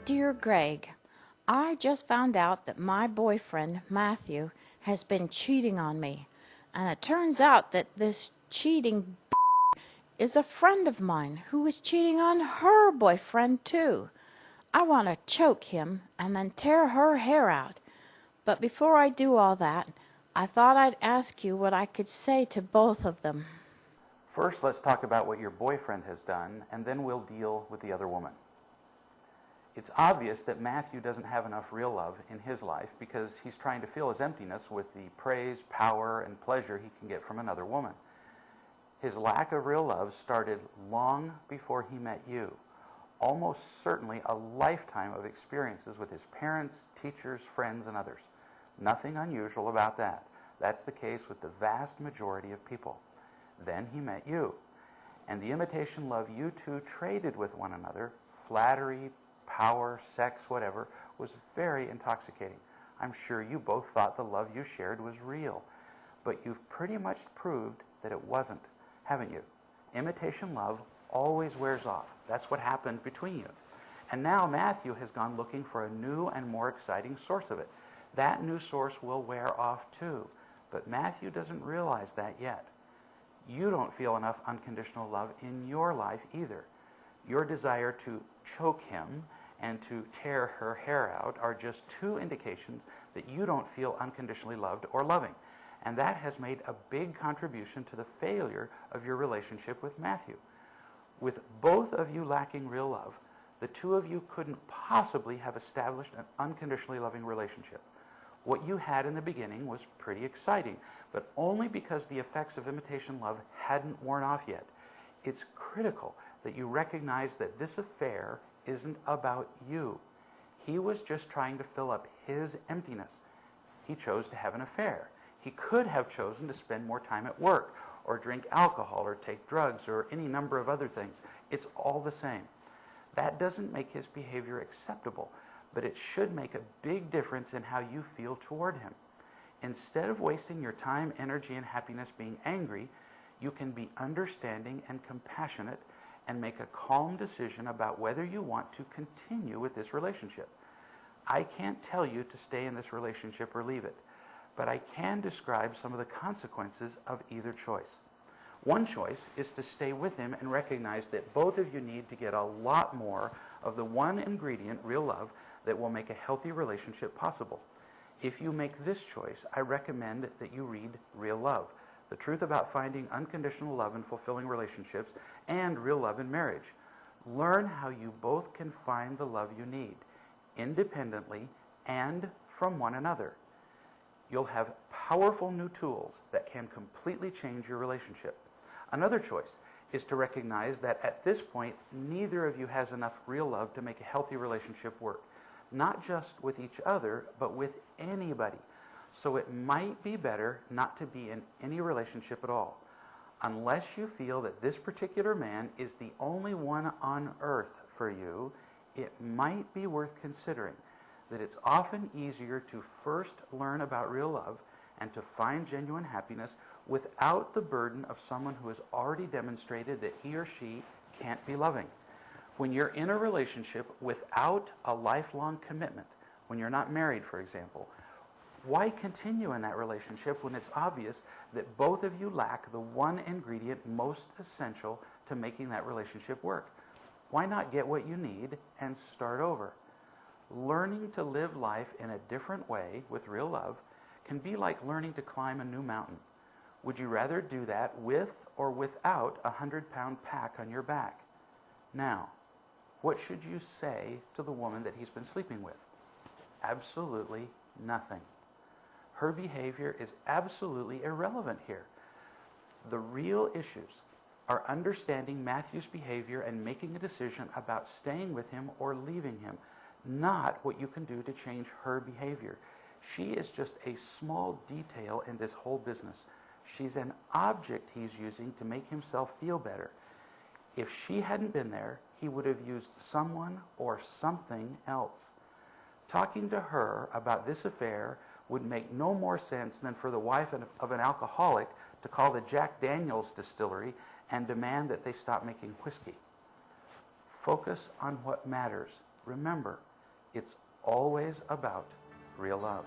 Dear Greg, I just found out that my boyfriend, Matthew, has been cheating on me. And it turns out that this cheating is a friend of mine who is cheating on her boyfriend, too. I want to choke him and then tear her hair out. But before I do all that, I thought I'd ask you what I could say to both of them. First, let's talk about what your boyfriend has done, and then we'll deal with the other woman. It's obvious that Matthew doesn't have enough real love in his life because he's trying to fill his emptiness with the praise, power, and pleasure he can get from another woman. His lack of real love started long before he met you. Almost certainly a lifetime of experiences with his parents, teachers, friends, and others. Nothing unusual about that. That's the case with the vast majority of people. Then he met you. And the imitation love you two traded with one another, flattery, power, sex, whatever, was very intoxicating. I'm sure you both thought the love you shared was real. But you've pretty much proved that it wasn't, haven't you? Imitation love always wears off. That's what happened between you. And now Matthew has gone looking for a new and more exciting source of it. That new source will wear off too. But Matthew doesn't realize that yet. You don't feel enough unconditional love in your life either. Your desire to choke him and to tear her hair out are just two indications that you don't feel unconditionally loved or loving. And that has made a big contribution to the failure of your relationship with Matthew. With both of you lacking real love, the two of you couldn't possibly have established an unconditionally loving relationship. What you had in the beginning was pretty exciting, but only because the effects of imitation love hadn't worn off yet. It's critical that you recognize that this affair isn't about you. He was just trying to fill up his emptiness. He chose to have an affair. He could have chosen to spend more time at work, or drink alcohol, or take drugs, or any number of other things. It's all the same. That doesn't make his behavior acceptable, but it should make a big difference in how you feel toward him. Instead of wasting your time, energy, and happiness being angry, you can be understanding and compassionate and make a calm decision about whether you want to continue with this relationship. I can't tell you to stay in this relationship or leave it, but I can describe some of the consequences of either choice. One choice is to stay with him and recognize that both of you need to get a lot more of the one ingredient, real love, that will make a healthy relationship possible. If you make this choice, I recommend that you read Real Love, The Truth About Finding Unconditional Love in Fulfilling Relationships, and Real Love in Marriage. Learn how you both can find the love you need, independently and from one another. You'll have powerful new tools that can completely change your relationship. Another choice is to recognize that at this point, neither of you has enough real love to make a healthy relationship work. Not just with each other, but with anybody. So it might be better not to be in any relationship at all. Unless you feel that this particular man is the only one on earth for you, it might be worth considering that it's often easier to first learn about real love and to find genuine happiness without the burden of someone who has already demonstrated that he or she can't be loving. When you're in a relationship without a lifelong commitment, when you're not married, for example, why continue in that relationship when it's obvious that both of you lack the one ingredient most essential to making that relationship work? Why not get what you need and start over? Learning to live life in a different way with real love can be like learning to climb a new mountain. Would you rather do that with or without a 100-pound pack on your back? Now, what should you say to the woman that he's been sleeping with? Absolutely nothing. Her behavior is absolutely irrelevant here. The real issues are understanding Matthew's behavior and making a decision about staying with him or leaving him, not what you can do to change her behavior. She is just a small detail in this whole business. She's an object he's using to make himself feel better. If she hadn't been there, he would have used someone or something else. Talking to her about this affair would make no more sense than for the wife of an alcoholic to call the Jack Daniels distillery and demand that they stop making whiskey. Focus on what matters. Remember, It's always about real love.